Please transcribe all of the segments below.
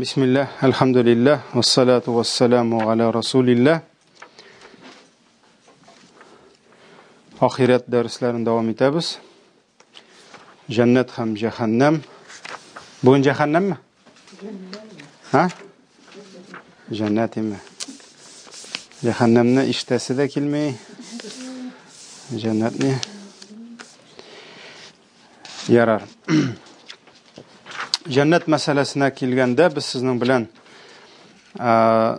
Bismillah, elhamdülillah, ve salatu ve selamu ala Resulillah. Ahiret derslerini devam ederiz. Cennet hem cehennem. Bugün cehennem mi? Ha? Cennet mi? Cehennemne iştesi de kilmeyi. Cennet ne? Yarar. Cennet meselesine kilgende biz sizin bilen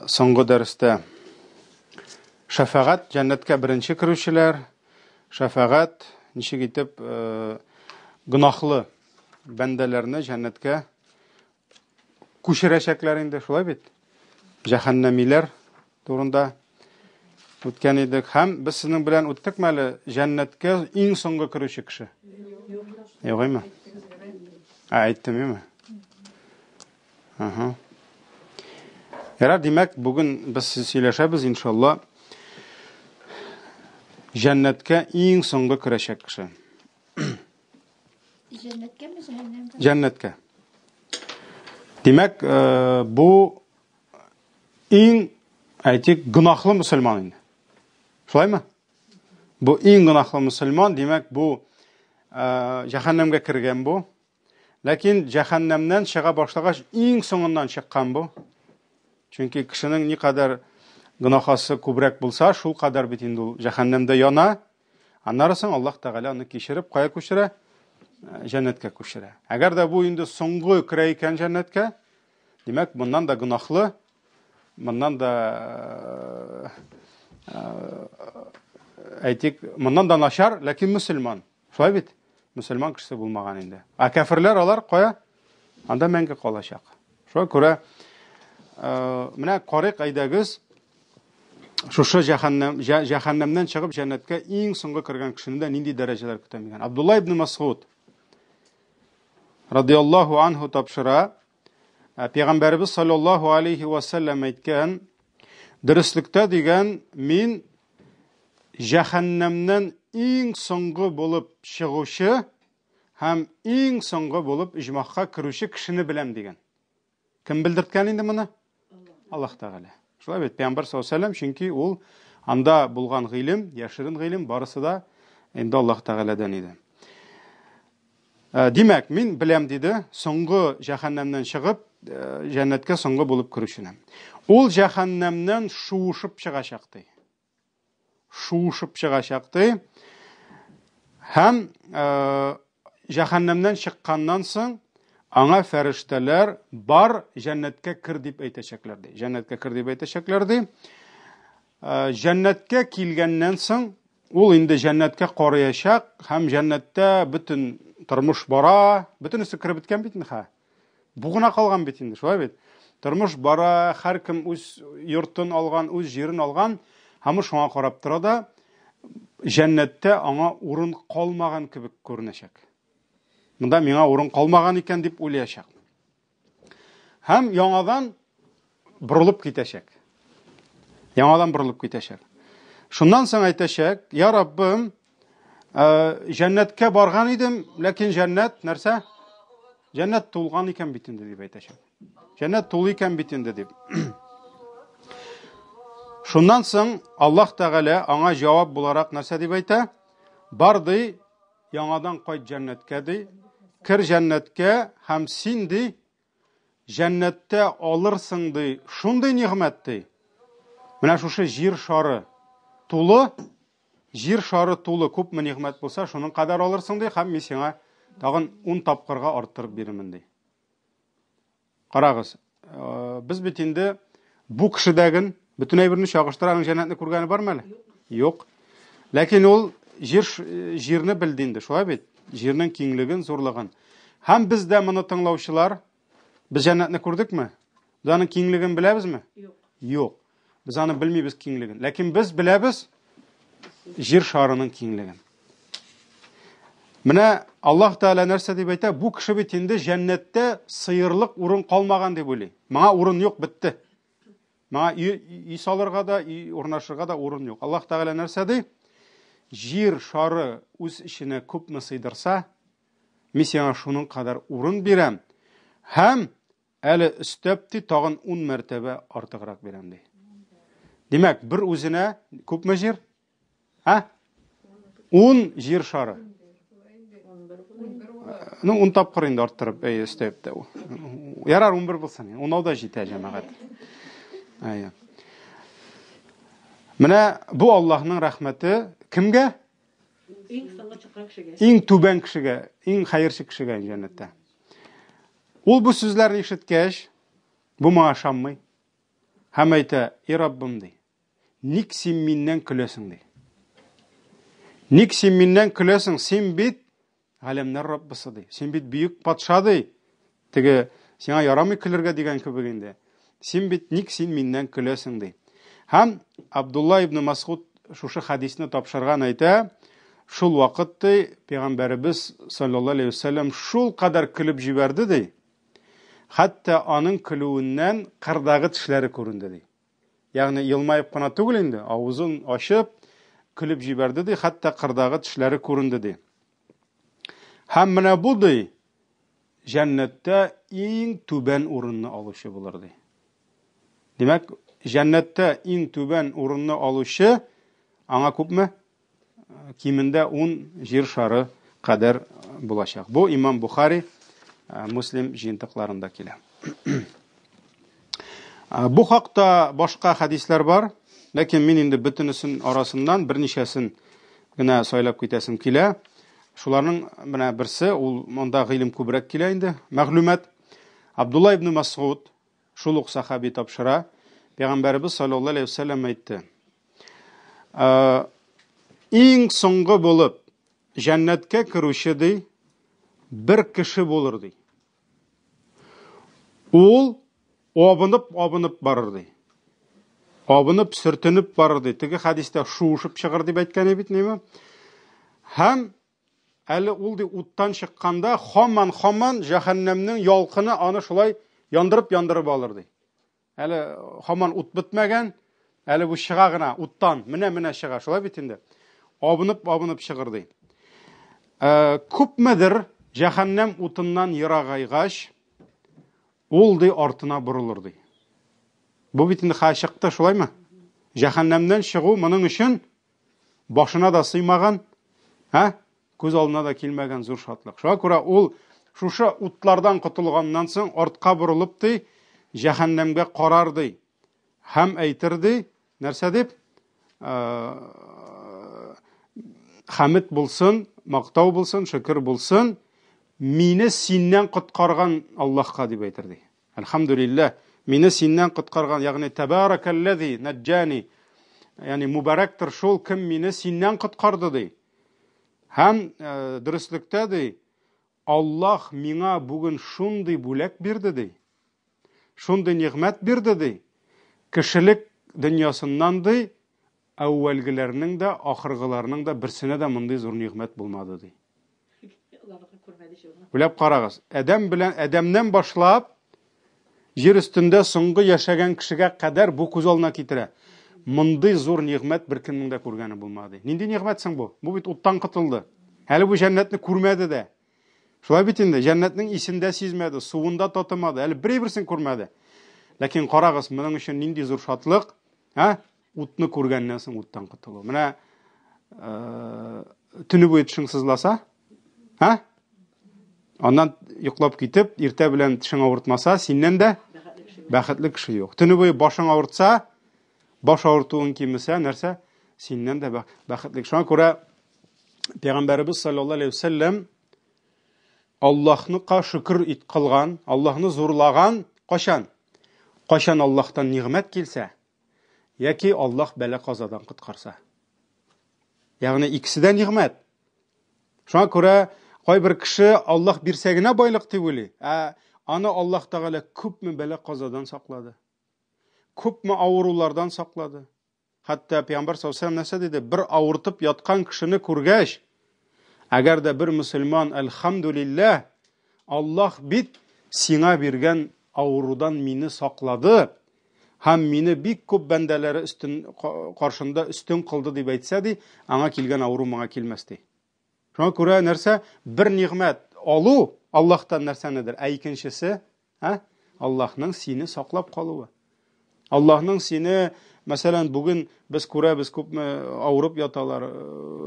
soňgy derste şefaat cennetke birinci kirişler, şefaat nişe gitip günahlı bendelerini cennetke kuşireşeklerinde şolay bit. Cehennemiler turunda ötken idik. Hem biz sizin bilen öttik meli cennetke iň soňgy kirişi kişi. Ýokmy? Aýtdym Aha. Yarar demek bugün biz söyleşebiz inşallah. Cennetke iň soňgy kirişek kişi. Cennetke mi cehennemke? Cennetke. Demek bu iň aytik günahly musulman indi. Şolaymy? Bu iň günahly musulman demek bu cehennemge kirgen bu. Lakin cehennemden çığa başlagaç iň soňundan çykkan bu. Çünkü kişinin ne kadar günahası kübrek bulsa, şul kadar bitindi ul cehennemde yana. Anlarsın Allah Teala onu kişirip kaya kuşire, cennetke kuşire. Eğer de bu indi soňgy kireyken cennetke, demek bundan da günahlı, bundan da aytik, bundan da naşar, lakin Müslüman. Şolay bit. Müslüman kişisi bulmagan indi. Kafirler alar koya, anda menge kalaşak. Şoňa görä mine qaryk aýdagyz şuşa cehennemden çykyp cennetke iň soňgy kirgen kişinde nindi derejeler kütemigen. Abdullah ibn Mas'ud radıyallahu anhu tapşyra Peygamberimiz sallallahu aleyhi ve sellem aýtgan dürüstlükde digen min cehennemden iň soňgy bolup çygyşy hem iň soňgy bolup ijmahka kirişi kişini bilem digen. Kim bildirtken indi muny? Allah Teala. Şolay bit Peygamber sallallahu aleyhi ve sellem çünki ol anda bulgan gilim, yaşırın gilim barысы da indi Allah Teala'dan idi. Demek min bilem dedi, soňgy cehennemden çygyp cennetke soňgy bolup kirişini. Ol cehennemden şuuşup çygaşakdy. Şuuşup çygaşakdy. Hem cehennemden çykkandan soň ana ferişteler bar cennetke kir dip aýtaşaklardy. Cennetke kir dip aýtaşaklardy. Cennetke kilgenden soň ol indi cennetke goraýaşak, hem cennette bütün turmuş bara, bütünüsi kirip bitken bitmi ha? Buguna kalgan bit indi, şolay bit. Turmuş bara, her kim öz yurtun algan, öz jerin algan, hamy şoňa garap turada cennette ana urun kalmagan kibik görünäşek. Munda meňa urun kalmagan eken dip uýlaýaşak. Hem ýaňadan burylyp giteşek. Ýaňadan burylyp giteşek. Şundan soň aýtaşak, ya Rabbim, cennetke bargan idim, lakin cennet nerse? Cennet tulgan eken bitindi dip aýtaşak. Cennet tul eken bitindi dip. Şundan soň Allah Teala ana jawap bularak nerse dip aýta? Bardy, ýaňadan goý cennetke di. Kir cennetke hem sindi cennette alırsyňdy şunday nimetdi. Mine şuşa jir şary tuly köp nimet bolsa şunun kadar alırsyňdy hem men seňa tagyn 10 tapkyrga artdyryp berimin di. Karagyz, biz bitinde bu kişidägin bütün aýbyrini şagyştyran cennetni görgäni barmy? Yok. Lakin ol jirni bildindi, şolay bit. Jirnin kiňligin, zorlygyn. Hem bizde muny tinlawçylar, biz cennetni gördükmi? Biz anyň kiňligini bilebizmi? Yok. Biz any bilmeýiz kiňligini. Lakin biz bilebiz jir şarynyň kiňligini. Mine Allah Teala nerse diýip aýta, bu kişi bitinde cennette syýyrlyk urun kalmagan diýip öýli. Maňa urun yok, bitdi. Maňa iý salarga da, urnaşyrga da urun yok. Allah Teala nerse diýip jir şary öz işine köpmi sydyrsa, men şunun kadar urun berem. Hem әле өстәп ди, тагын 10 мәртәбә артыграк бирәм ди. Димәк, бер үзенә күпме җир? 10 җир шары. 10 тапкыр инде арттырып, өстәп тә. Ярар 11 булсын, 10 да җитә җәмәгать. Менә бу Аллаһның рәхмәте кемгә? Иң түбән кешегә, иң хәерче кешегә җәннәттә. Ул бу сүзләрне ишеткәч, бу моңа ышанмый. Һәм әйтә: "И Раббым", ди. "Ник син миннән көләсең?" ди. "Ник син миннән көләсең? Син бит галәмнәр Раббысы", ди. "Син бит бөек патша", ди. Теге сиңа ярамый көлергә дигән кебек инде. "Син бит ник син миннән көләсең?" ди. Һәм Абдулла ибн Мас'уд шушы хадисны тапшырган әйтә, шул вакыт ди Пәйгамбәрбез саллаллаһу алейхи ва саллям шул кадәр көлеп җибәрде, ди. Хәтта аның көлүеннән кырдагы тешләре күренде, ди. Ягъни елмаеп кына түгел инде, авызын ачып көлеп җибәрде, ди. Хәтта кырдагы тешләре күренде, ди. Һәм менә бу, ди, җәннәттә иң түбән урынны алучы булыр, ди. Димәк, җәннәттә иң түбән урынны алучы аңа күпме? Кимендә 10 җир шары кадәр булачак. Бу Имам Бухари, Муслим җыентыкларында килә. Бу хакта башка хадислар бар, ләкин мин инде бөтенесен арасыннан берничәсен генә сайлап китәсем килә. Шуларның менә берсе, ул монда гыйлем күбрәк килә инде. Мәгълүмат: Абдулла ибн Мас'уд, шул ук сахаби тапшыра, Пәйгамбәрбез саллаллаһу алейхи ва саллям әйтте: "Иң соңгы булып җәннәткә керүче, ди, бер кеше булыр", ди. Ул абынып барыр, ди. Абынып, сөртенеп барыр, ди. Теге хадистә шуышып чыгыр дип әйткән бит, ниме? Һәм әле ул, ди, уттан чыкканда хаман җәһәннәмнең ялкыны аны шулай яндырып алыр, ди. Әле хаман ут бетмәгән, әле бу чыга гына уттан, менә чыга, шулай бит инде. Абынып чыгыр, ди. Күпмедер җәһәннәм утыннан ерагайгач, ул, ди, артына борылыр, ди. Бу бит инде хашыкты, шулаймы? Җәһәннәмнән чыгу моның өчен башына да сыймаган, күз алдына да килмәгән зур шатлык. Шуңа күрә ул шушы утлардан котылганнан соң артка борылып, ди, җәһәннәмгә карар, ди. Һәм әйтер, ди, нәрсә дип? Хәмид булсын, мактау булсын, шөкер булсын, мине синнән коткарган Аллаһка дип әйтер, ди. Әлхәмдүлилләh, мине синнән коткарган, ягъни табаракаллази наджани. Ягъни мубарактыр шул кем мине синнән коткарды, ди. Һәм дөрестлектә, ди, Аллаһ миңа бүген шундый бүләк бирде, ди. Шундый ниғмәт бирде, ди. Кешелек дөньясыннан, ди, әүвәлгеләрнең дә, ахыргыларның да берсенә дә мондый зур ниғмәт булмады, ди. Бүләп карагыз, әдәмнән башлап җир өстендә соңгы яшәгән кешегә кадәр бу күз алдына китерә. Мондый зур ниғмәт беркемнең дә күргәне булмады. Нинди ниғмәт соң бу? Бу бит уттан котылды. Әле бу җәннәтне күрмәде дә. Шулай бит инде, җәннәтнең исендә сизмәде, суында татымады, әле берсен күрмәде. Ләкин карагыз, моның өчен нинди зур шатлык, утны күргәннән соң уттан котылу. Менә төне буе тишең сызласа, аннан йоклап китеп, иртә белән тишең авыртмаса, синнән дә бәхетле кеше юк. Төне буе башың авыртса, баш авыртуың кимесә, нәрсә? Синнән дә бәхетле. Шуңа күрә Пәйгамбәрбез саллаллаһу алейхи ва саллям Аллаһны шөкер кылган, Аллаһны зурлаган кашан? Кашан Аллаһтан ниғмәт килсә, яки Аллаһ бәла казадан коткарса. Ягъни икесе ниғмәт. Шуңа күрә кайбер кеше Аллаһ бирсә генә байлык дип уйлый. Аны Аллаһ Тәгалә күпме бәла казадан саклады. Күпме авырулардан саклады. Хәтта Пәйгамбәр саллаллаһу алейхи ва саллям нәрсә диде? Бер авыртып яткан кешене күргәч, әгәр дә бер мөселман әлхәмдүлилләh, Аллаһ бит сиңа биргән авырудан мине саклады, һәм мине бик күп бәндәләре каршында үстен кылды дип әйтсә, ди, аңа килгән авыру моңа килмәс, ди. Шуңа күрә нәрсә? Бер ниғмәт алу Аллаһтан нәрсәнедер, икенчесе, Аллаһның сине саклап калуы. Аллаһның сине, мәсәлән, бүген без күрәбез, күпме авырып яталар,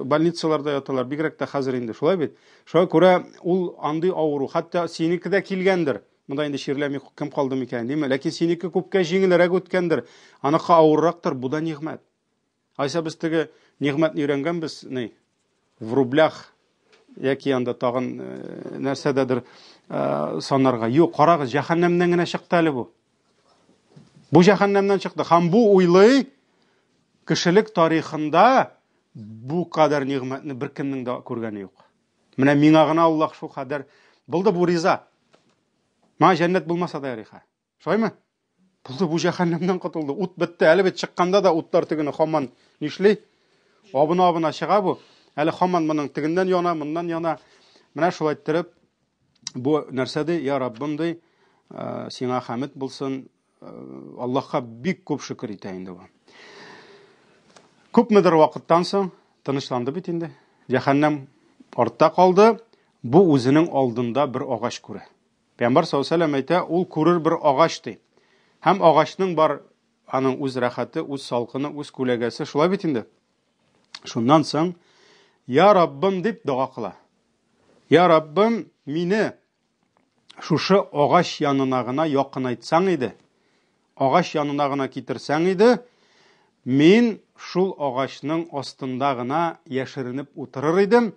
больницаларда яталар, бигрәк тә хәзер инде, шулай бит. Шуңа күрә ул андый авыру, хәтта синеке дә килгәндер. Монда инде ширләми кем калды микән, димме? Ләкин синеке күпкә җиңелрәк үткәндер. Аныкы авыррактыр, бу да нигъмәт. Айса без теге нигъмәтне өйрәнгәнбез, ни? В рублях яки анда тагын нәрсәдәдер санарга. Юк, карагыз, җәһәннәмнән генә чыкты әле бу. Бу җәһәннәмнән чыкты. Һәм бу уйлый кешелек тарихында бу кадәр нигъмәтне беркемнең дә күргәне юк. Менә миңа гына Аллаһ шу кадәр булды, бу риза. Ма җәннәт булмаса да ярыйха. Шулаймы? Булды, бу җәһәннәмнән кутылды. Ут бетте, әле бит чыкканда да уттар тегене хаман нишли? Абына чыга бу. Әле хаман моның тегеннән яна, моннан яна. Менә шулай иттереп бу нәрсәдә, я Раббым ди, сиңа хәмд булсын. Аллаһка бик күп шөкер итә инде бу. Күпмедер вакыттан соң тынычланды бит инде. Җәһәннәм артта калды. Бу үзенең алдында бер агач күрә. Пәйгамбәр саллаллаһу алейһи ва сәллям әйтә, ул күрер бер агач ди. Һәм агачның бар аның үз рәхәте, үз салкыны, үз күләгәсе, шулай бит инде. Шуннан соң я Раббым дип дуа кыла. Я Раббым, мине шушы агач янына гына якынайтсаң иде. Агач янына гына китерсәң иде, мин шул агачның астында гына яшеренеп утырыр идем,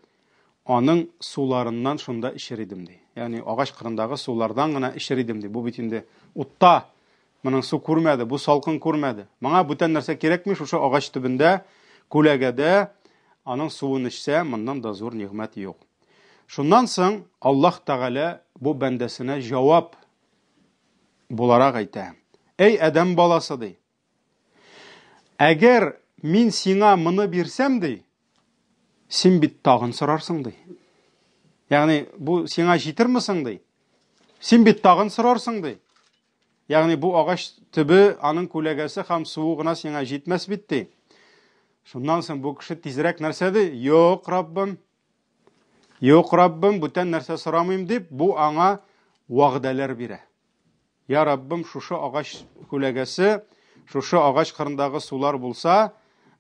аның суларыннан шунда ишер идем ди. Ягъни агач кырындагы сулардан гына ишер идем ди. Бу бит инде утта, моның су күрмәде, бу салкын күрмәде. Моңа бүтән нәрсә кирәкми, шушы агач төбендә, күләгәдә аның суын ичсә, моннан да зур нигъмәт юк. Шуннан соң Аллаһ Тәгалә бу бәндәсенә җавап буларак әйтә. Эй адәм баласы ди. Әгәр мин сиңа моны бирсәм ди, син бит тагын сорарсың ди. Ягъни бу сиңа җитермесең ди? Син бит тагын сорарсың ди. Ягъни бу агач төбе, аның күләгәсе һәм суы гына сиңа җитмәс бит ди. Шуннан соң бу кеше тизрәк нәрсә ди? Юк, Раббым. Юк, Раббым, бүтән нәрсә сорамыйм дип, бу аңа вәгъдәләр бирә. Я Раббым, шушы агач күләгәсе, шушы агач кырындагы сулар булса,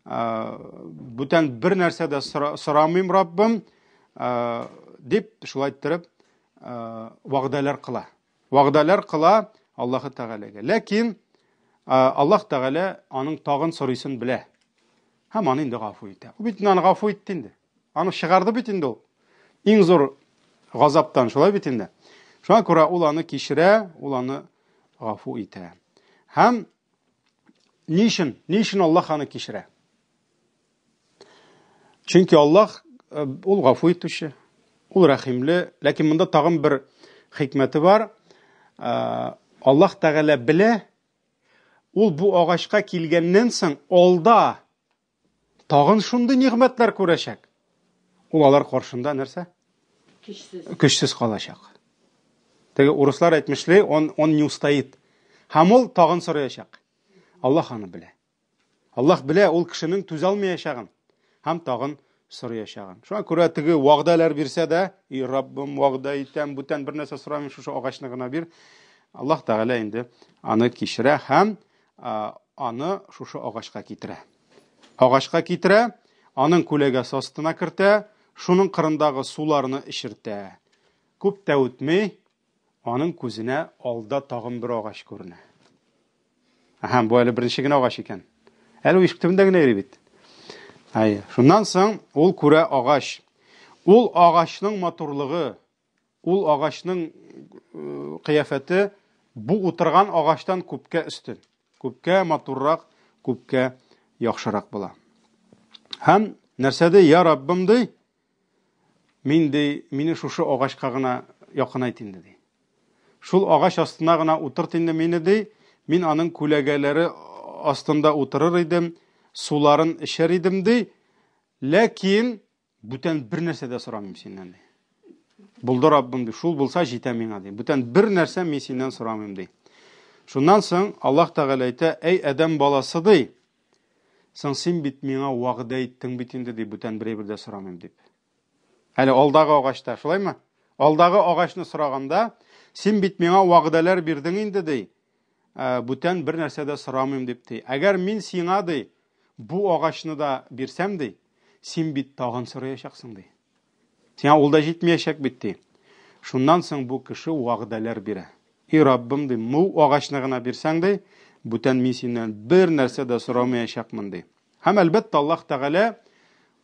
бүтән бер нәрсә дә сорамыйм, Раббым, дип шулай иттереп вәгъдәләр кыла. Вәгъдәләр кыла Аллаһ Тәгаләгә. Ләкин Аллаһ Тәгалә аның тагын сорыйсын белә. Һәм аны инде гафу итә. Ул бит аны гафу итте инде. Аны чыгарды бит инде ул. Иң зур газаптан, шулай бит инде. Шуңа күрә ул аны кичерә, ул аны гафу итә. Һәм нишен Аллаһ аны кичерә? Чөнки Аллаһ ул гафу итүче, ул рәхимле, ләкин монда тагын бер хикмәте бар. Аллаһ Тәгалә белә, ул бу агачка килгәннән соң алда тагын шундый нигъмәтләр күрәчәк. Ул алар каршында нәрсә? Көчсез калачак. Теге урыслар әйтмешли, он не устоит. Һәм ул тагын сораячак. Аллаһ аны белә. Аллаһ белә, ул кешенең түзә алмаячагын, һәм тагын сораячагын. Шуңа күрә теге вәгъдәләр бирсә дә, и Раббым, вәгъдә итәм, бүтән бер нәрсә сорамыйм, шушы агачны гына бир. Аллаһ Тәгалә инде аны кичерә һәм аны шушы агачка китерә. Агачка китерә, аның күләгәсе астына кертә, шуның кырындагы суларны ишертә. Күп тә үтмәй, аның күзенә алда тагын бер агач күренә. Бу әле беренче генә агач икән. Әле ишек төбендә генә йөри бит. Шуннан соң ул күрә агач. Ул агачның матурлыгы, ул агачның кыяфәте бу утырган агачтан күпкә өстен, күпкә матуррак, күпкә яхшырак була. Һәм нәрсәдә, я Раббым ди, мине шушы агачка гына якынайт инде ди. Шул агач астына гына утырт инде мине ди, мин аның күләгәләре астында утырыр идем, суларын эчәр идем ди, ләкин бүтән бер нәрсә дә сорамыйм синнән ди. Булды Раббым ди, шул булса җитә миңа ди. Бүтән бер нәрсә мин синнән сорамыйм ди. Шуннан соң Аллаһ Тәгалә әйтә, эй адәм баласы ди, син бит миңа вәгъдә иттең бит инде ди, бүтән берәр дә сорамыйм дип. Әле алдагы агачта, шулаймы? Алдағы ағашны сұрағанда, сен бит миңа вағдалар бирдең инде дей. Бүтән бер нәрсә дә сорамыйм дип дей. Әгәр мин сиңа дей, бу ағашны да бирсәм дей, син бит тагын сораячаксың дей. Сиңа ул да җитмәячәк бит дей. Шуннан соң бу кеше вәгъдәләр бирә. И Раббым дей, бу ағашны гына бирсәң дей, бүтән мин синнән бер нәрсә дә сорамаячакмын дей. Һәм әлбәттә Аллаһ Тәгалә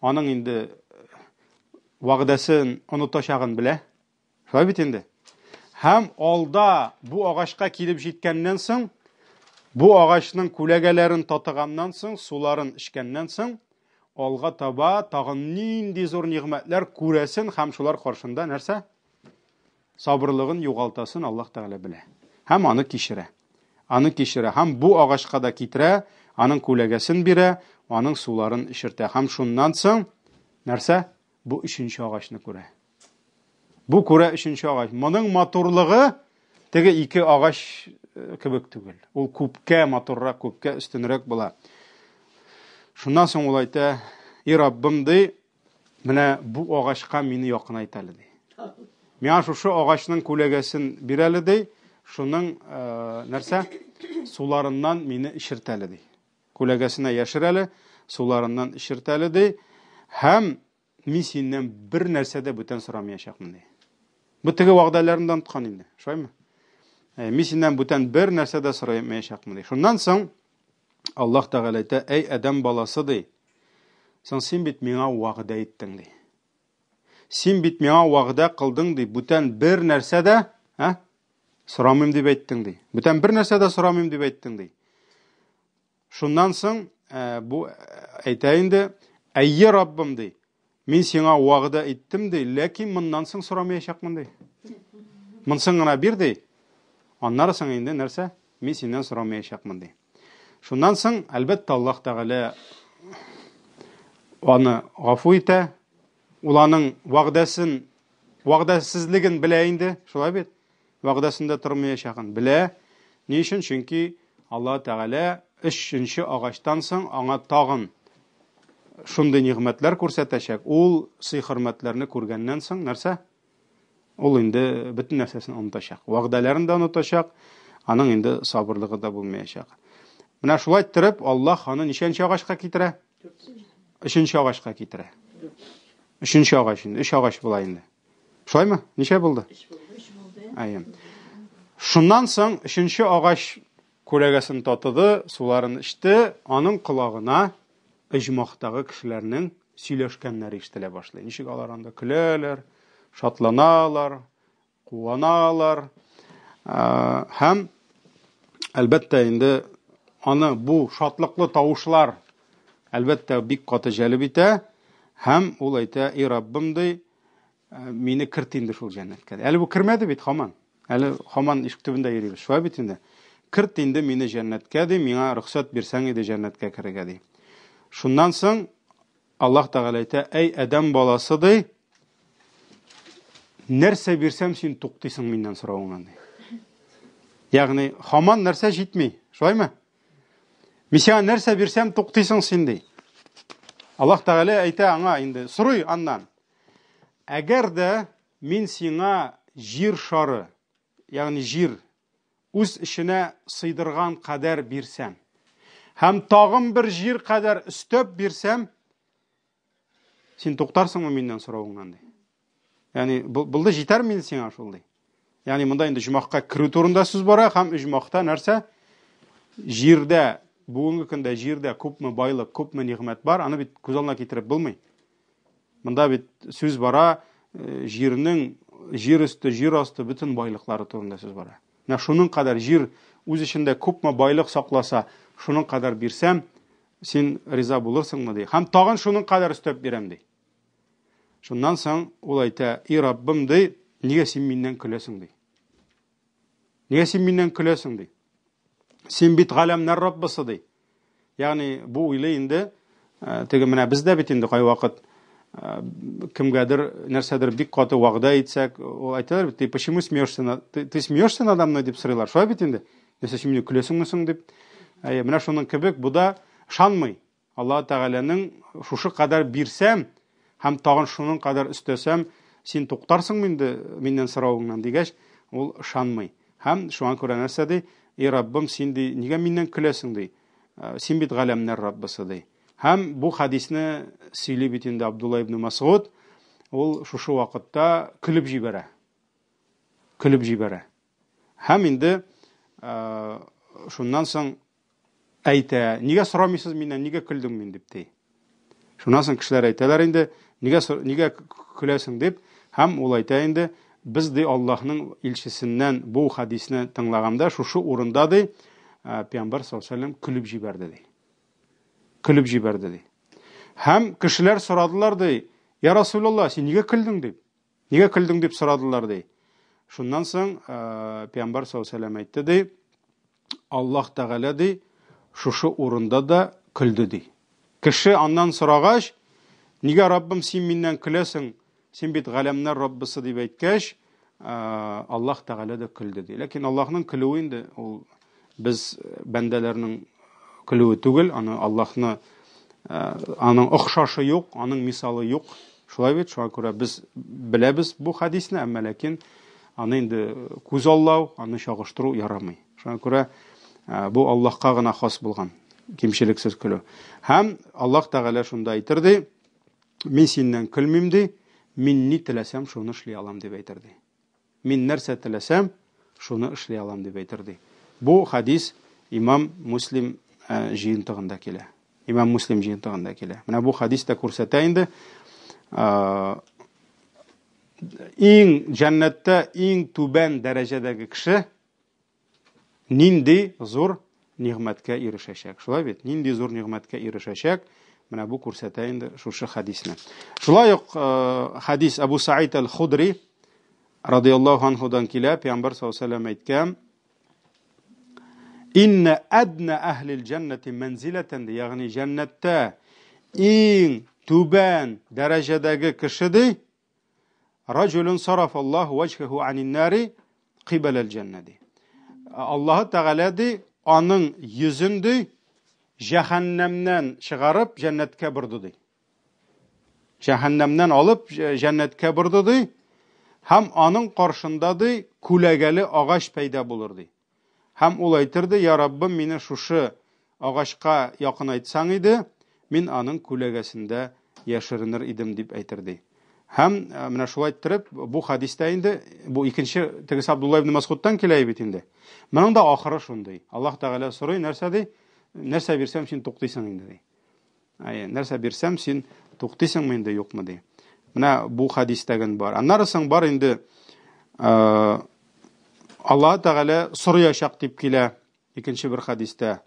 аның инде вәгъдәсен онытачагын белә. Шулай бит инде. Һәм алда бу агачка килеп җиткәннән соң, бу агачның күләгәләрен татыганнан соң, суларын эчкәннән соң, алга таба тагын нинди зур нигъмәтләр күрәсен һәм шулар каршында нәрсә? Сабырлыгын югалтасын Аллаһ Тәгалә белә. Һәм аны кичерә. Аны кичерә. Һәм бу агачка да китерә, аның күләгәсен бирә, аның суларын эчертә. Һәм шуннан соң нәрсә? Бу өченче агачны күрә. Бу күрә өченче агач. Моның матурлыгы теге ике агач кебек түгел. Ул күпкә матуррак, күпкә өстенрәк була. Шуннан соң ул әйтә: "И Раббым дей, менә бу агачка мине якынайт әле" ди. Миңа шушы агачның күләгәсен бир әле ди, шуның нәрсә? Суларыннан мине ишерт әле ди. Күләгәсенә яшер әле, суларыннан ишерт әле ди. Һәм мин синнән бер нәрсә дә бүтән сорамаячакмын ди. Бу теге вәгъдәләрендән тоткан инде. Шулаймы? Мин синнән бүтән бер нәрсә дә сорамаячакмын ди. Шуннан соң Аллаһ Тәгалә әйтә: "Эй адәм баласы ди, син бит миңа вәгъдә иттең ди. Син бит миңа вәгъдә кылдың ди, бүтән бер нәрсә дә, сорамыйм дип әйттең ди. Бүтән бер нәрсә дә сорамыйм дип әйттең ди. Шуннан соң бу әйтә инде: "Әйе Раббым ди, мин сиңа вәгъдә иттем ди, ләкин моннан соң сорамаячакмын ди. Монсын гына бир ди. Аннары соң инде нәрсә? Мин синнән сорамаячакмын ди." Шуннан соң әлбәттә Аллаһ Тәгалә аны гафу итә. Ул аның вәгъдәсезлеген белә инде, шулай бит. Вәгъдәсендә тормаячагын белә. Ни өчен? Чөнки Аллаһ Тәгалә өченче агачтан соң аңа тагын шундый нигъмәтләр күрсәтәчәк. Ул сый-хөрмәтләрне күргәннән соң нәрсә? Ул инде бөтен нәрсәсен онытачак. Вәгъдәләрен дә онытачак, аның инде сабырлыгы да булмаячак. Менә шулай итеп, Аллаһ аны ничәнче агачка китерә? Өченче агачка китерә. Өченче агач инде, 3 агач була инде. Шулаймы? Ничә булды? 3 булды. Шуннан соң өченче агач күләгәсен татыды, суларын эчте, аның колагына иҗмахтагы кешеләрнең сөйләшкәннәре ишетелә башлый. Ничек алар анда көләләр, шатланалар, куаналар. Һәм әлбәттә инде аны бу шатлыклы тавышлар әлбәттә бик каты җәлеп итә. Һәм ул әйтә: "И Раббым ди, мине кирт инде шул җәннәткә." Әле бу кирмәде бит һаман. Әле һаман ишек төбендә йөрибез. Шулай бит инде. Кирт инде мине җәннәткә ди, миңа рөхсәт бирсәң иде җәннәткә керергә ди. Шуннан соң Аллаһ Тәгалә әйтә: "Эй адәм баласы ди, нәрсә бирсәм син туктыйсың миннән соравыңнан ди." Ягъни һаман нәрсә җитми. Шулаймы? Мин сиңа нәрсә бирсәм туктыйсың син ди. Аллаһ Тәгалә әйтә аңа инде, сорый аннан: "Әгәр дә мин сиңа җир шары, ягъни җир үз эченә сыйдырган кадәр бирсәм, һәм тагын бер җир кадәр өстәп бирсәм, син туктарсыңмы миннән соравыңнан ди." Ягъни булды җитәр мин сиңа шул ди. Ягъни монда инде җмахка кирү турында сүз бара, һәм җмахта нәрсә? Җирдә, бүгенге көндә җирдә күпме байлык, күпме нигъмәт бар, аны бит күз алдына китереп булмый. Монда бит сүз бара, җирнең җир өсте, җир асты бөтен байлыклары турында сүз бара. Менә шуның кадәр җир үз эчендә күпме байлык сакласа, шуның кадәр бирсәм, син риза булырсыңмы ди. Һәм тагын шуның кадәр өстәп бирәм ди. Шуннан соң ул әйтә: "И Раббым ди, нигә син миннән көләсең ди? Нигә син миннән көләсең ди? Син бит галәмнәр Раббысы ди." Ягъни бу уйлый инде, теге менә бездә бит инде кай вакыт кемгәдер нәрсәдер бик каты вәгъдә итсәк, ул әйтәләр бит: "Почему смеешься? Ты смеешься надо мной?" дип сорыйлар. Шулай бит инде. Нәрсә син мине көләсеңме соң дип. Менә шуның кебек бу да ышанмый. Аллаһ Тәгаләнең шушы кадәр бирсәм, һәм тагын шуның кадәр өстәсәм, сен туктарсыңмы инде миннән соравыңнан дигәч, ул ышанмый. Һәм шуңа күрә нәрсә ди? И Раббым, син ди, нигә миннән көләсең ди? Син бит галәмнәр Раббысы ди. Һәм бу хадисне сөйли бит инде Абдулла ибн Масгуд, ул шушы вакытта көлеп җибәрә. Көлеп җибәрә. Һәм инде шуннан соң әйтә, нигә сорамыйсыз миннән, нигә көлдең мин дип ди. Шуннан соң кешеләр әйтәләр инде, нигә көләсең дип, һәм ул әйтә инде, без ди Аллаһның илчесеннән бу хадисне тыңлаганда, шушы урында ди, Пәйгамбәр саллаллаһу алейһи ва саллям көлеп җибәрде ди. Көлеп җибәрде ди. Һәм кешеләр сорадылар ди, я Расулулла, син нигә көлдең дип? Нигә көлдең дип сорадылар ди. Шуннан соң Пәйгамбәр саллаллаһу алейһи ва саллям әйтте ди, Аллаһ Тәгалә ди, шушы урында да көлде ди. Кеше аннан сорагач, нигә Раббым син миннән көләсең? Син бит галәмнәр Раббысы дип әйткәч, Аллаһ Тәгалә дә көлде ди. Ләкин Аллаһның көлүе инде ул без бәндәләрнең көлүе түгел, аны Аллаһны аның охшашы юк, аның мисалы юк. Шулай бит, шуңа күрә без беләбез бу хадисне, әмма ләкин аны инде күз аллау, аны чагыштыру ярамый. Шуңа күрә бу Аллаһка гына хас булган кимчелексез көлү. Һәм Аллаһ Тәгалә шунда әйтер ди, мин синнән көлмим ди, мин ни теләсәм шуны эшли алам дип әйтер ди. Мин нәрсә теләсәм шуны эшли алам дип әйтер ди. Бу хадис Имам Муслим җыентыгында килә. Имам Муслим җыентыгында килә. Менә бу хадистә күрсәтә инде, иң җәннәттә иң түбән дәрәҗәдәге кеше нинди зур нигъмәткә ирешәчәк. Шулай бит, нинди зур нигъмәткә ирешәчәк. Менә бу күрсәтә инде шушы хадисне. Шулай ук хадис Абу Саид аль-Худри радиллаһу анһудан килә, Пәйгамбәр саллаллаһу алейһи ва саллям әйткән, инна адна ахлил җаннати манзилатан, ягъни җәннәттә иң түбән дәрәҗәдәге кеше ди, раҗулун сарафаллаһу ваҗһаху анин-нари қибала аль-җаннати. Аллаһ Тәгалә ди, аның йөзен ди җәһәннәмнән чыгарып җәннәткә борды ди. Җәһәннәмнән алып җәннәткә борды ди, һәм аның каршында ди күләгәле агач пайда булыр ди. Һәм ул әйтер ди, я Раббым, мине шушы агачка якынайтсаң иде, мин аның күләгәсендә яшеренер идем дип әйтер ди. Һәм менә шулай иттереп, бу хадистә инде, бу икенче тегесе Абдулла ибн Масгудтан килә бит инде. Моның да ахыры шундый. Аллаһ Тәгалә сорый, нәрсә ди? Нәрсә бирсәм син туктыйсың инде ди. Нәрсә бирсәм син туктыйсыңмы инде, юкмы ди. Менә бу хадистәген бар. Аннарысын бар инде Аллаһ Тәгалә сораячак дип килә икенче бер хадистә.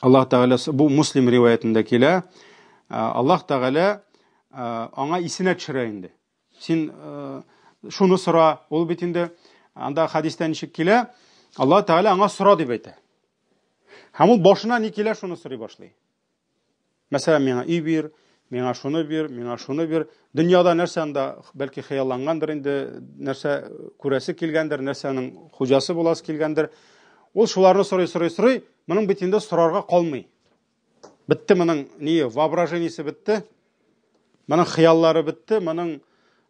Аллаһ Тәгалә, бу Муслим риваятында килә, Аллаһ Тәгалә аңа исенә төшерә инде. Син шуны сора, ул бит инде анда хадистә ничек килә, Аллаһ Тәгалә аңа сора дип әйтә. Һәм ул башына ни килә, шуны сорый башлый. Мәсәлән, миңа үй бир, миңа шуны бир, миңа шуны бир. Дөньяда нәрсә анда бәлки хыяллангандыр инде, нәрсә күрәсе килгәндер, нәрсәнең хуҗасы буласы килгәндер. Ул шуларны сорый, моның бит инде сорарга калмый. Битте моның воображениесе битте. Моның хыяллары битте, моның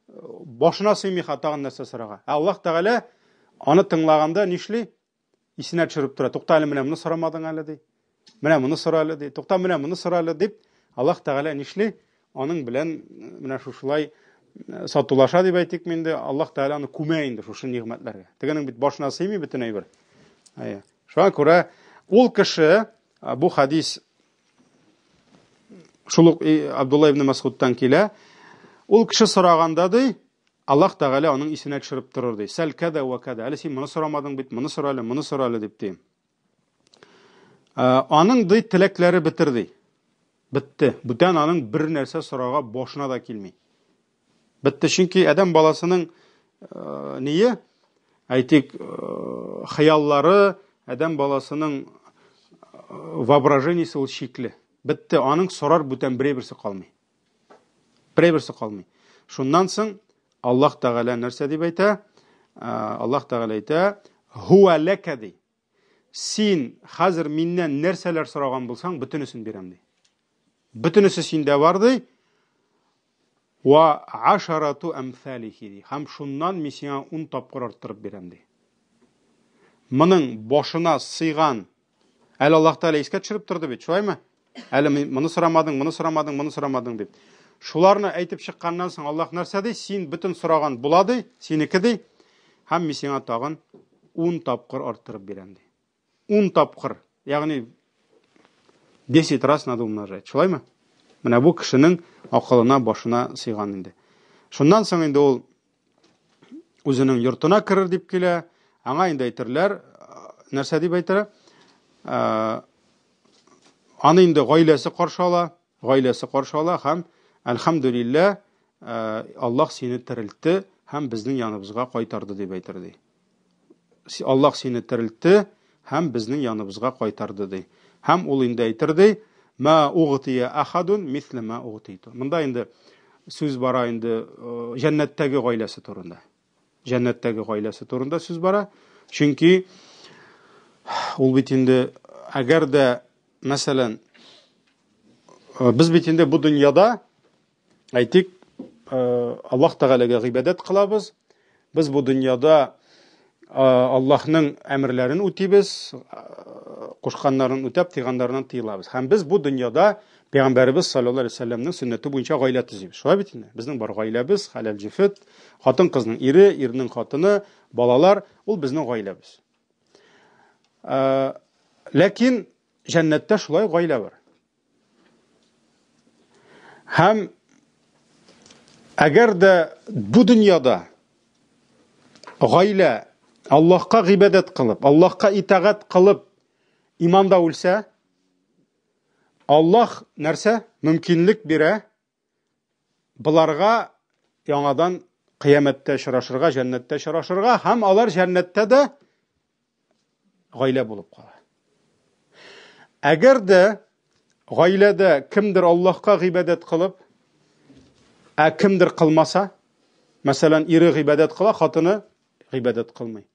башына сыймый тагын нәрсә сорарга. Аллаһ Тәгалә аны тыңлаганда нишли? Исенә төшереп тора. Тукта, әле менә моны сорамадың әле ди. Менә моны сора әле ди. Тукта, менә моны сора әле дип, Аллаһ Тәгалә нишли? Аның белән менә шушылай сатулаша дип әйтик инде, Аллаһ Тәгалә аны күмә инде шушы нигъмәтләргә. Тегенең бит башына сыймый бөтен әйбер. Шуңа күрә ул кеше, бу хадис шул Абдулла ибн Масгудтан килә, ул кеше сораганда ди, Аллаһ Тәгалә аның исенә төшереп торыр ди. Сәл кәдә ва кәдә. Әле син моны сорамадың бит, моны сора әле дип ди. Аның ди теләкләре битер ди. Битте. Бүтән аның бер нәрсә сорага башына да килми. Битте, чөнки адәм баласының ние? Әйтик, хыяллары, адәм баласының воображениесе ул шикле. Битте, аның сорар бүтән берсе калмый. Берсе калмый. Шуннан соң Аллаһ Тәгалә нәрсә дип әйтә? Аллаһ Тәгалә әйтә, "Хуа лака" ди. Син хәзер миннән нәрсәләр сораган булсаң, бөтенесен бирәм ди. Бөтенесе синдә бар ди. Ва ашарату амсалихи. Һәм шуннан мин сиңа 10 тапкыр арттырып бирәм ди. Моның башына сыйган, әле Аллаһ Тәгалә искә төшереп торды бит, шулаймы? Әле моны сорамадың дип. Шуларны әйтеп чыкканнан соң Аллаһ нәрсә ди? Син бөтен сораган булады, синеке ди. Һәм мин сиңа тагын 10 тапкыр арттырып бирәм ди. 10 тапкыр. Ягъни 10 раз надо умножать. Шулаймы? Менә бу кешенең акылына, башына сыйган инде. Шуннан соң инде ул үзенең йортына керер дип килә. Аңа инде әйтерләр, нәрсә дип әйтер? Аны инде гаиләсе каршы ала һәм әлхәмдүлилләh, Аллаһ сине терелтте һәм безнең яныбызга кайтарды дип әйтер ди. Аллаһ сине терелтте һәм безнең яныбызга кайтарды ди. Һәм ул инде әйтер ди: "Ма угтия ахадун мисле ма угтиту." Монда инде сүз бара инде җәннәттәге гаиләсе турында. Җәннәттәге гаиләсе турында сүз бара. Чөнки ул бит инде әгәр дә, мәсәлән, без бит инде бу дөньяда әйтик, Аллаһ Тәгаләгә гыйбадәт кылабыз. Без бу дөньяда Аллаһның әмерләрен үтибез, кушканнарын үтәп, тыйганнарыннан тыелабыз. Һәм без бу дөньяда Пәйгамбәрбез саллаллаһу алейһи ва сәлләмнең сөннәте буенча гаилә төзибез. Шулай бит инде. Безнең бар гаиләбез, хәләл җифет, хатын-кызның ире, ирнең хатыны, балалар, ул безнең гаиләбез. Ләкин җәннәттә шулай гаилә бар. Һәм әгәр дә бу дөньяда гаилә Аллаһка гыйбадәт кылып, Аллаһка итагать кылып, иманда үлсә, Аллаһ нәрсә? Мөмкинлек бирә буларга яңадан кыямәттә очрашырга, җәннәттә очрашырга, һәм алар җәннәттә дә гаилә булып кала. Әгәр дә гаиләдә кемдер Аллаһка гыйбадәт кылып, кемдер кылмаса, мәсәлән, ире гыйбадәт кыла, хатыны гыйбадәт кылмый.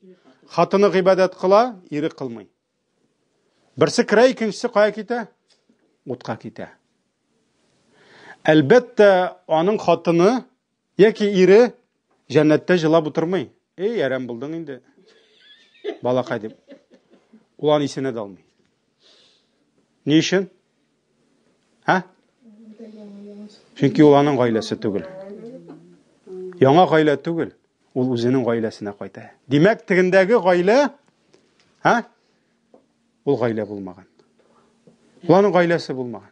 Хатыны гыйбадәт кыла, ире кылмый. Берсе керә, икенчесе кая китә? Утка китә. Әлбәттә, аның хатыны яки ире җәннәттә җылап утырмый. Әрәм булдың инде. Балакай дип. Ул аны исенә дә алмый. Ни өчен? Чөнки ул аның гаиләсе түгел. Яңа гаилә түгел. Ул үзенең гаиләсенә кайта. Димәк, тегендәге гаилә, ул гаилә булмаган. Ул аның гаиләсе булмаган.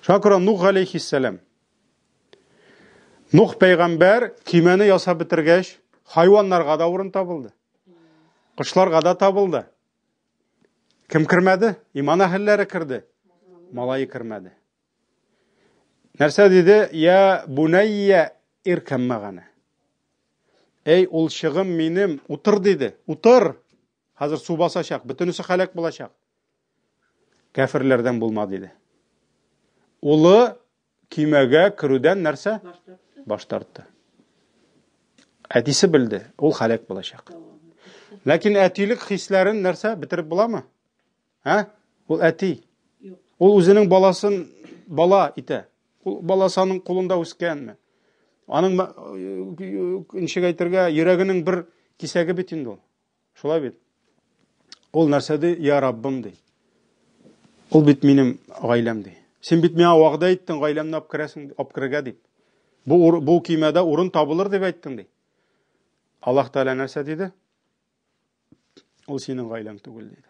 Шуңа күрә Нух алейхиссалам, Нух пәйгамбәр кимәне ясап бетергәч, хайваннарга да урын табылды. Кошларга да табылды. Кем кермәде? Иман әһелләре керде. Малайы кермәде. Нәрсә диде? Я бунайя иркам магана. Эй, ул чыгым минем, утыр диде. Утыр. Хәзер су басачак, бөтенесе хәлак булачак. Кафирләрдән булма диде. Улы кимәгә керүдән нәрсә? Баш тартты. Әтисе белде, ул хәлак булачак. Ләкин әтилек хисләрен нәрсә битереп буламы? Ул әти. Ул үзенең баласын бала итә. Ул баласының кулында үскәнме? Аның ничек әйтергә, йөрәгенең бер кисәге бит инде ул. Шулай бит. Ул нәрсә ди? Я Раббым ди. Ул бит минем гаиләм ди. Син бит миңа вәгъдә иттең гаиләмне апкырырга дип. Бу кимәдә урын табылыр дип әйттең ди. Аллаһ Тәгалә нәрсә диде? Ул синең гаиләң түгел диде.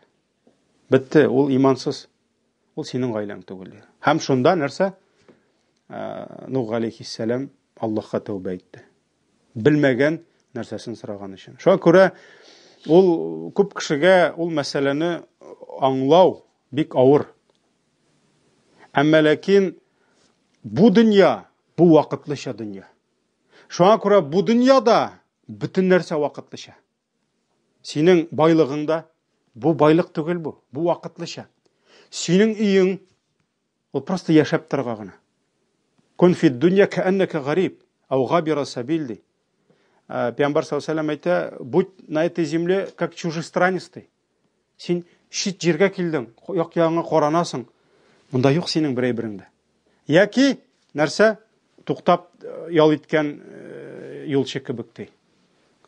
Бетте, ул имансыз. Ул синең гаиләң түгел диде. Һәм шунда нәрсә? Нух алейхиссалам Аллаһка тәүбә итте. Белмәгән нәрсәсен сораган өчен. Шуңа күрә ул күп кешегә ул мәсьәләне аңлау бик авыр. Әмма ләкин бу дөнья, бу вакытлыча дөнья. Шуңа күрә бу дөньяда бөтен нәрсә вакытлыча. Синең байлыгыңда бу байлык түгел бу, бу вакытлыча. Синең өең ул просто яшәп торга гына. Кун фи дөнья кааннака гариб ау габира сабил ди. Пәйгамбәр саллаллаһу алейһи ва сәллям әйтә, будь на этой земле как чужестранец ты. Син шит җиргә килдең, як ягыңа каранасың. Монда юк синең бер әйбереңдә. Яки нәрсә? туктап ял иткән юлчы кебек.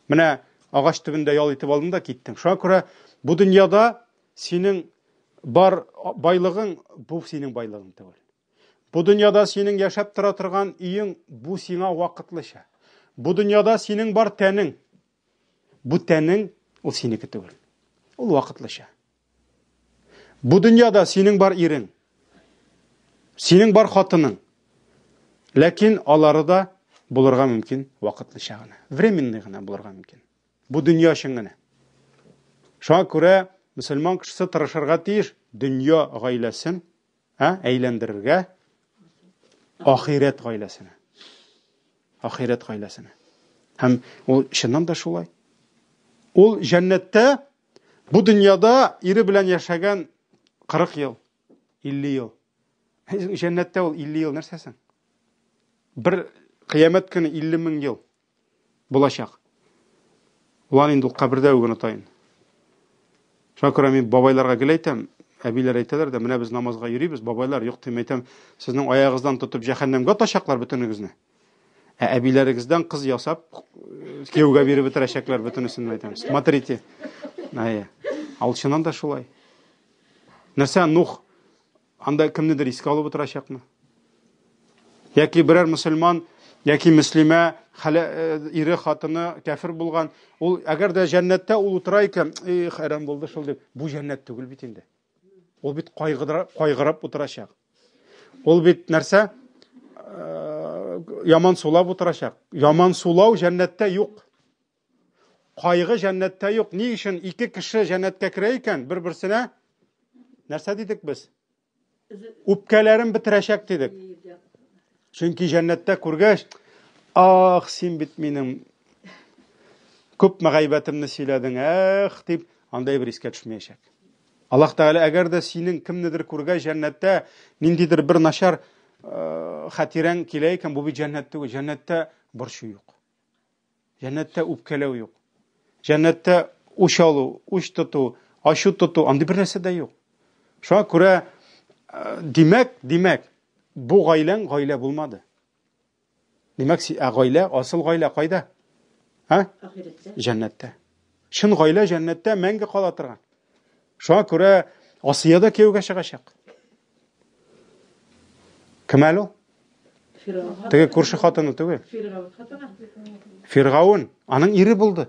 Менә агач төбендә ял итеп алдың да киттең. Шуңа күрә бу дөньяда синең бар байлыгың бу синең байлыгың түгел. Бу дөньяда синең яшәп тора торган өең бу сиңа вакытлыча. Бу дөньяда синең бар тәнең. Бу тәнең ул синеке түгел. Ул вакытлыча. Бу дөньяда синең бар ирең. Синең бар хатының. Ләкин алары да булырга мөмкин вакытлыча гына. Временный гына булырга мөмкин. Бу дөнья өчен генә. Шуңа күрә мөселман кешесе тырышырга тиеш дөнья гаиләсен әйләндерергә ахирет гаиләсенә. Ахирет гаиләсенә. Һәм ул чыннан да шулай. Ул җәннәттә бу дөньяда ире белән яшәгән 40 ел, 50 ел. Җәннәттә ул 50 ел нәрсәсең? Bir кыямәт көне 50 мең ел булачак. Улан инде ул кабердә үк онытайын. Шуңа күрә мин бабайларга гел әйтәм, әбиләр әйтәләр дә, менә без намазга йөрибез, бабайлар юк дим әйтәм, сезнең аягыгыздан тотып җәһәннәмгә ташаклар бөтенегезне. Әбиләрегездән кыз ясап, кияүгә биреп бетерәчәкләр бөтенесен әйтәм. Смотрите. Алчынан да шулай. Нәрсә Нух анда кемнедер искә алып утырачакмы? Яки берәр мөселман, яки мөслимә, ире хатыны кафир булган, ул әгәр дә җәннәттә ул утыра икән, хәрәм булды шул дип, бу җәннәт түгел бит инде. Ул бит кайгырап утырачак. Ул бит нәрсә? Яман сулап утырачак. Яман сулау җәннәттә юк. Кайгы җәннәттә юк. Ни өчен ике кеше җәннәткә керә икән, бер-берсенә нәрсә дидек без? Үпкәләрен бетерәчәк дидек. Чөнки җәннәттә күргәч, ах, син бит минем күп мәгайбәтемне сөйләдең, дип, андай бер искә төшмәячәк. Аллаһ Тәгалә әгәр дә синең кемнедер күргәч җәннәттә ниндидер бер начар хатирәң килә икән, бу бит җәннәт түгел. Җәннәттә борчу юк. Җәннәттә үпкәләү юк. Җәннәттә үч алу, үч тоту, ачу тоту, андый бер нәрсә дә юк. Шуңа күрә димәк, бу гаиләң гаилә булмады. Димәк, гаилә, асыл гаилә кайда? Җәннәттә. Шын гаилә җәннәттә мәңге кала торган. Шуңа күрә Асия да кияүгә чыгачак. Кем әле ул? Теге күрше хатыны түгел. Фиргаун, аның ире булды.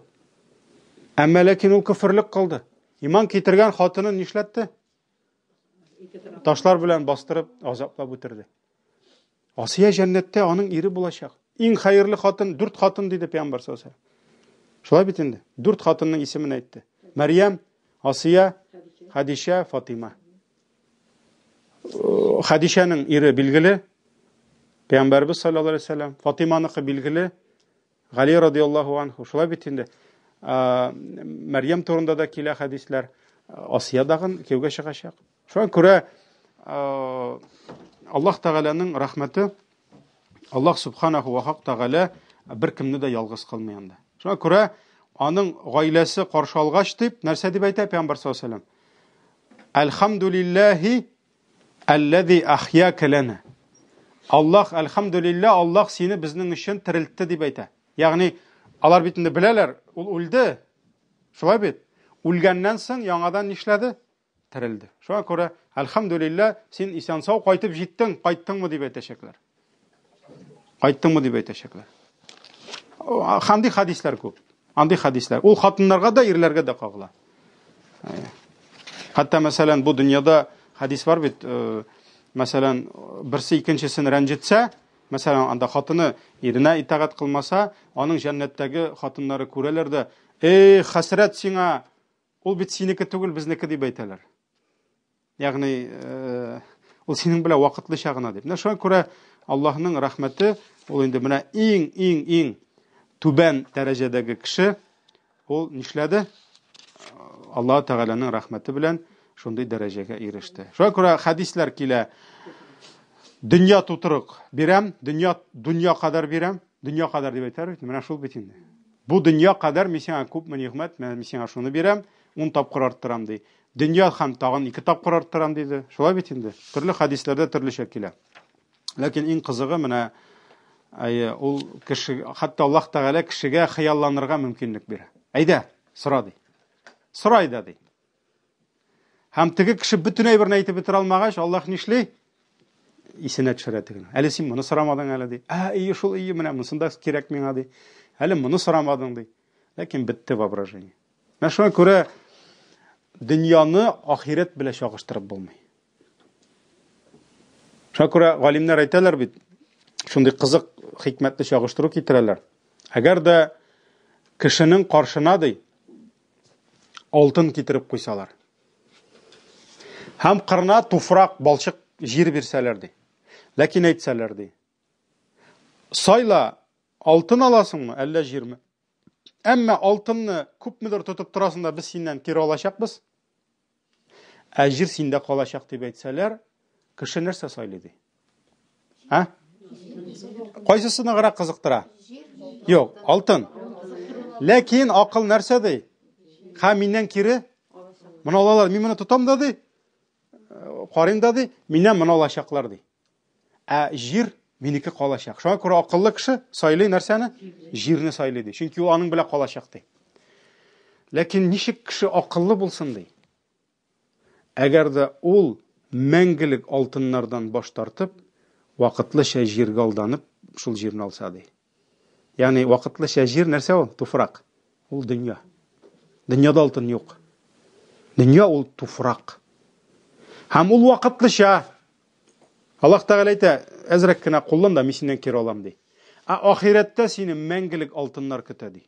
Әмма ләкин ул күфрлек кылды. Иман китергән хатынын нишләтте? Ташлар белән бастырып, азаплап үтерде. Асия җәннәттә аның ире булачак. Иң хәерле хатын, 4 хатын диде Пәйгамбәр саллаллаһу алейһи ва саллям. Шулай бит инде. 4 хатынның исемен әйтте. Мәрьям, Асия, Хадиша, Фатима. Хадишаның ире билгеле, Пәйгамбәрбез саллаллаһу алейһи ва саллям, Фатиманыкы билгеле, Гали радиллаһу анху. Шулай бит инде. Мәрьям турында да килә хадисләр, Асия дагын кияүгә чыгачак. Шуңа күрә Аллаһ Тәгаләнең рәхмәте, Аллаһ Субханаһу ва Тәгалә бер кемне дә ялгыз кылмый анда. Шуңа күрә аның гаиләсе каршы алгач дип, нәрсә дип әйтә Пәйгамбәр саллаллаһу алейһи ва саллям? Әлхәмдүлиллаһи аллази ахьяка лана. Аллаһ, әлхәмдүлиллаһ, Аллаһ сине безнең өчен терелтте дип әйтә. Ягъни алар бит инде беләләр, ул үлде. Шулай бит. Үлгәннән соң яңадан нишләде? Терелде. Шуңа күрә әлхәмдүлиллаһ, син исән-сау кайтып җиттең, кайттыңмы дип әйтәчәкләр. Кайттыңмы дип әйтәчәкләр. Ханди хадисләр күп. Андый хадисләр. Ул хатыннарга да, ирләргә дә кагыла. Хәтта мәсәлән бу дөньяда хадис бар бит, мәсәлән, берсе икенчесен рәнҗетсә, мәсәлән, анда хатыны иренә итагать кылмаса, аның җәннәттәге хатыннары күрәләр дә, хәсрәт сиңа, ул бит синеке түгел, безнеке дип әйтәләр. Ягъни, ул синең белән вакытлыча гына дип. Шуңа күрә Аллаһның рәхмәте, ул инде менә иң түбән дәрәҗәдәге кеше, ул нишләде? Аллаһ Тәгаләнең рәхмәте белән шундый дәрәҗәгә иреште. Шуңа күрә хадисләр килә, дөнья тутырык бирәм, дөнья кадәр бирәм, дөнья кадәр дип әйтәр бит, менә шул бит инде. Бу дөнья кадәр мин сиңа күпме нигъмәт, мен сиңа шуны бирәм, 10 тапкыр арттырам ди. Дөнья һәм тагын 2 тапкыр арттырам диде. Шулай бит инде. Төрле хадисләрдә төрлечә килә. Ләкин иң кызыгы менә Ул кеше, хатта Аллаһ Тәгалә кешегә хыялланырга мөмкинлек бирә. Әйдә, сора ди. Сорайды ди. Һәм теге кеше бөтен әйберне әйтеп бетерә алмагач, Аллаһ нишлей? Исенә төшерә тегене. Әле син моны сорамадың әле ди. Ие шул, ие менә монсында кирәк миңа ди. Әле моны сорамадың ди. Ләкин бетте воображение. Менә шуңа күрә дөньяны ахирет белән чагыштырып булмый. Шуңа күрә галимнәр әйтәләр бит, шундый кызык, хикмәтле чагыштыру китерәләр. Әгәр дә кешенең каршына ди алтын китереп куйсалар, һәм кырына туфрак, балчык, җир бирсәләр ди. Ләкин әйтсәләр ди, сайла, алтын аласыңмы, әллә җирме? Әмма алтынны күпмедер тотып торасың да, без синнән кире алачакбыз. Җир синдә калачак дип әйтсәләр, кеше нәрсә сайлый ди? Кайсысына гына кызыктыра? Юк, алтын. Ләкин акыл нәрсә ди? Миннән кире моны алалар, мин моны тотам да ди. Карыйм да ди, миннән моны алачаклар ди. Җир минеке калачак. Шуңа күрә акыллы кеше сайлый нәрсәне? Җирне сайлый ди. Чөнки ул аның белән калачак ди. Ләкин ничек кеше акыллы булсын ди? Әгәр дә ул мәңгелек алтыннардан баш тартып, вакытлыча җиргә алданып, шул җирне алса ди. Ягъни вакытлыча җир нәрсә ул? Туфрак. Ул дөнья. Дөньяда алтын юк. Дөнья ул туфрак. Һәм ул вакытлыча. Аллаһ Тәгалә әйтә, әзрәк кенә куллан да мин синнән кире алам ди. Ахирәттә сине мәңгелек алтыннар көтә ди.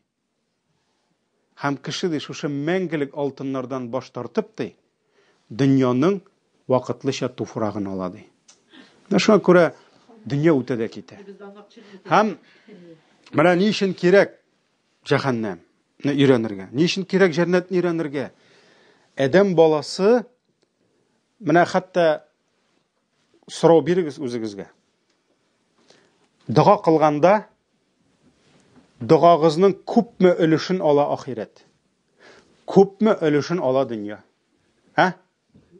Һәм кеше ди шушы мәңгелек алтыннардан баш тартып ди, дөньяның вакытлыча туфрагын ала ди. Шуңа күрә дөнья үтә дә китә. Һәм менә ни өчен кирәк җәһәннәмне өйрәнергә? Ни өчен кирәк җәннәтне өйрәнергә? Адәм баласы менә хәтта сорау бирегез үзегезгә. Дуга кылганда дугагызның күпме өлешен ала ахирет? Күпме өлешен ала дөнья?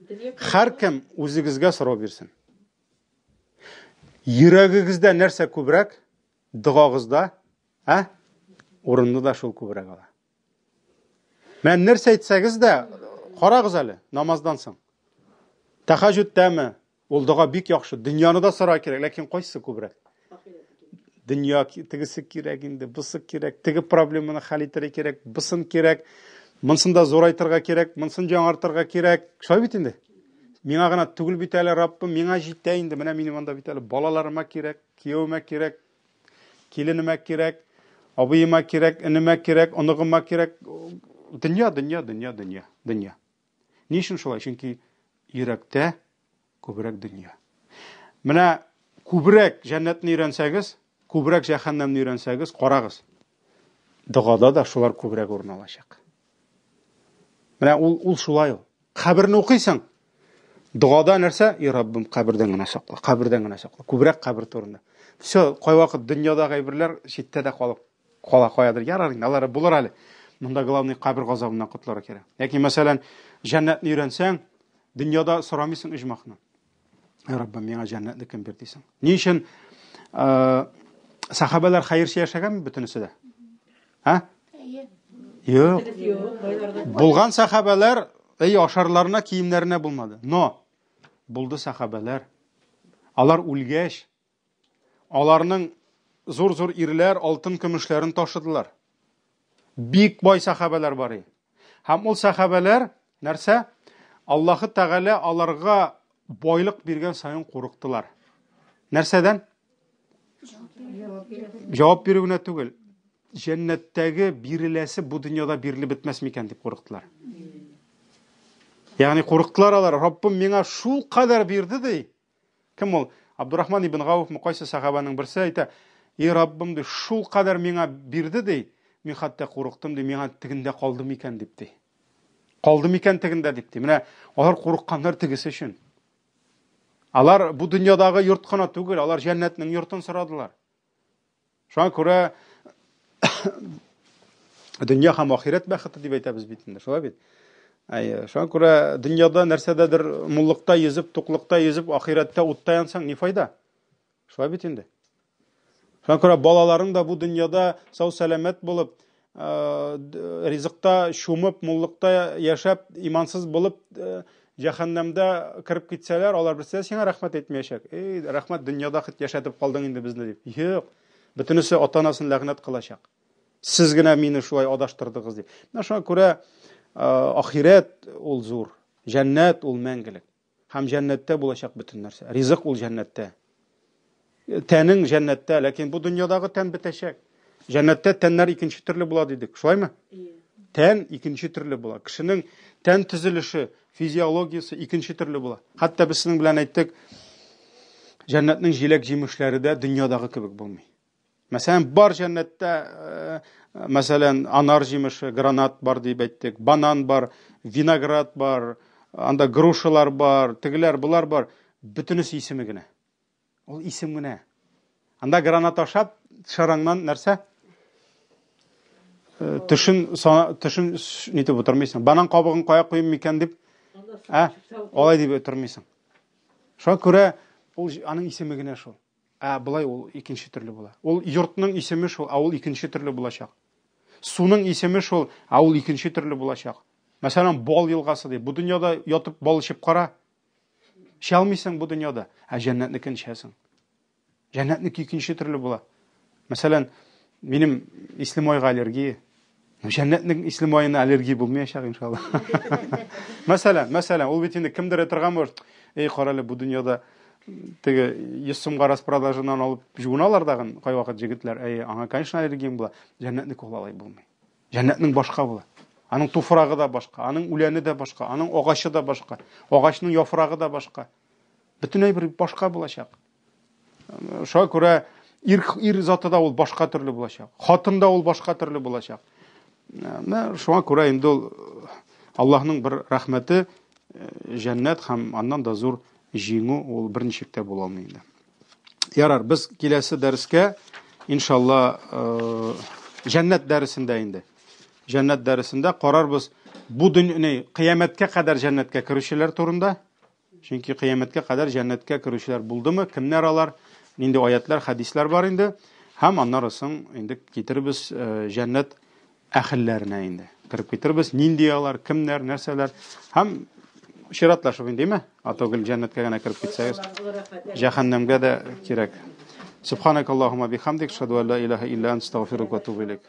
Һәркем үзегезгә сорау бирсен. Йөрәгегездә нәрсә күбрәк? Дугагызда, урынны да шул күбрәк ала. Мен нәрсә әйтсәгез дә, карагыз әле, намаздан соң. Тәһаҗҗүдтәме? Ул дуга бик яхшы. Дөньяны да сора кирәк, ләкин кайсы күбрәк? Дөнья тегесе кирәк инде, бусы кирәк, теге проблеманы хәл итәргә кирәк, бусын кирәк, монсын да зурайтырга кирәк, монсын яңартырга кирәк. Шулай бит инде. Миңа гына түгел бит әле Раббым, миңа җитә инде, менә минем анда бит әле балаларыма кирәк, кияүмә кирәк, киленемә кирәк, абыйыма кирәк, инемә кирәк, оныгыма кирәк. Дөнья. Ни өчен шулай? Чөнки йөрәктә күбрәк дөнья. Менә күбрәк җәннәтне өйрәнсәгез, күбрәк җәһәннәмне өйрәнсәгез, карагыз. Дугада да шулар күбрәк урын алачак. Менә ул шулай ул. Каберне укыйсың. Дугада нәрсә? И Раббым, кабердән генә сакла, кабердән генә сакла. Күбрәк кабер турында. Всё, кай вакыт дөньядагы әйберләр читтә дә кала каядыр. Ярар инде, алар булыр әле. Монда главный кабер газабыннан котларга кирәк. Яки мәсәлән, җәннәтне өйрәнсәң, дөньяда сорамыйсың иҗмахны. И Раббым, миңа җәннәтне кем бир дисең? Ни өчен сахабалар хәерчә яшәгәнме бөтенесе дә? Юк. Булган сахабалар ашарларына, киемнәренә булмады. Но булды сахабалар. Алар үлгәч, аларның зур-зур ирләр алтын көмешләрен ташыдылар. Бик бай сахабалар бар иде. Һәм ул сахабалар нәрсә? Аллаһы Тәгалә аларга байлык биргән саен курыктылар. Нәрсәдән? Җавап бирү генә түгел. Җәннәттәге биреләсе бу дөньяда бирелеп бетмәс микән дип курыктылар. Ягъни курыктылар алар, Раббым миңа шул кадәр бирде ди. Кем ул? Абдурахман ибн Гауф мукайсы сахабаның берсе әйтә, "И Раббым ди, шул кадәр миңа бирде ди, мин хәтта курыктым ди, миңа тегендә калды микән дип ди. Калды микән тегендә дип ди. Менә алар курыкканнар тегесе өчен. Алар бу дөньядагы йорт кына түгел, алар җәннәтнең йортын сорадылар. Шуңа күрә дөнья һәм ахирет бәхете дип әйтәбез бит инде, шулай бит. Шуңа күрә дөньяда нәрсәдәдер муллыкта йөзеп, туклыкта йөзеп, ахирәттә утта янсаң ни файда? Шулай бит инде. Шуңа күрә балаларың да бу дөньяда сау-сәламәт булып, ризыкта шумып, муллыкта яшәп, имансыз булып, җәһәннәмдә кирип китсәләр, алар берсе сиңа рәхмәт әйтмәячәк. Эй, рәхмәт, дөньяда хит яшәтеп калдың инде безне дип. Юк. Бөтенесе ата-анасын ләгънәт кылачак. Сез генә мине шулай адаштырдыгыз дип. Менә шуңа күрә ахирет ул зур, җәннәт ул мәңгелек. Һәм җәннәттә булачак бөтен нәрсә. Ризык ул җәннәттә. Тәнең җәннәттә, ләкин бу дөньядагы тән бетәчәк. Җәннәттә тәннәр икенче төрле була дидек. Шулаймы? Тән икенче төрле була. Кешенең тән төзелеше, физиологиясе икенче төрле була. Хәтта без сезнең белән әйттек, җәннәтнең җиләк җимешләре дә дөньядагы кебек булмый. Мәсәлән, бар җәннәттә, мәсәлән, анар җимеше, гранат бар дип әйттек, банан бар, виноград бар, анда грушалар бар, тегеләр, булар бар. Бөтенесе исеме генә. Ул исем генә. Анда гранат ашап, шараңнан нәрсә? Төшен нитеп утырмыйсың. Банан кабыгын кая куйым микән дип? Алай дип утырмыйсың. Шуңа күрә ул аның исеме генә шул. Булай ул икенче төрле була. Ул йортның исеме шул, ул икенче төрле булачак. Суның исеме шул, ул икенче төрле булачак. Мәсәлән, Бал елгасы дип, бу дөньяда ятып бал ичеп кара. Эчә алмыйсың бу дөньяда, җәннәтнекен эчәсең. Җәннәтнеке икенче төрле була. Мәсәлән, минем ислемойга аллергия. Җәннәтнең ислемойына аллергия булмаячак иншалла. Мәсәлән, ул бит инде кемдер торган бер, эй, карале, бу дөньяда теге 100 сумга распродажынан алып жуыналар дагы кайвакыт җегетләр, аңа конечно аллергия була. Җәннәтнеке алай булмый. Җәннәтнең башка була. Аның туфрагы да башка, аның үләне дә башка, аның агачы да башка, агачның яфрагы да башка. Бөтенләй бер башка булачак. Шуңа күрә ир заты да ул башка төрле булачак. Хатын да ул башка төрле булачак. Шуңа күрә инде ул Аллаһның бер рәхмәте җәннәт һәм аннан да зур җиңү ул берничектә була алмый инде. Ярар, без киләсе дәрескә иншалла җәннәт дәресендә инде. Җәннәт дәресендә карарбыз бу дөньяны кыямәткә кадәр җәннәткә керүчеләр турында. Чөнки кыямәткә кадәр җәннәткә керүчеләр булдымы? Кемнәр алар? Инде аятлар, хадислар бар инде. Һәм аннарысын инде китербез җәннәт әһелләренә инде. Кирип китербез, нинди алар, кемнәр, нәрсәләр. Һәм ширатлашып индеме? Атогыл җәннәткә генә кирип китсәгез, җәһәннәмгә дә кирәк. Субханакаллаһумма бихамдик, шаһаду ан ла илаха илля анта, астагфирука ва атубу илейк.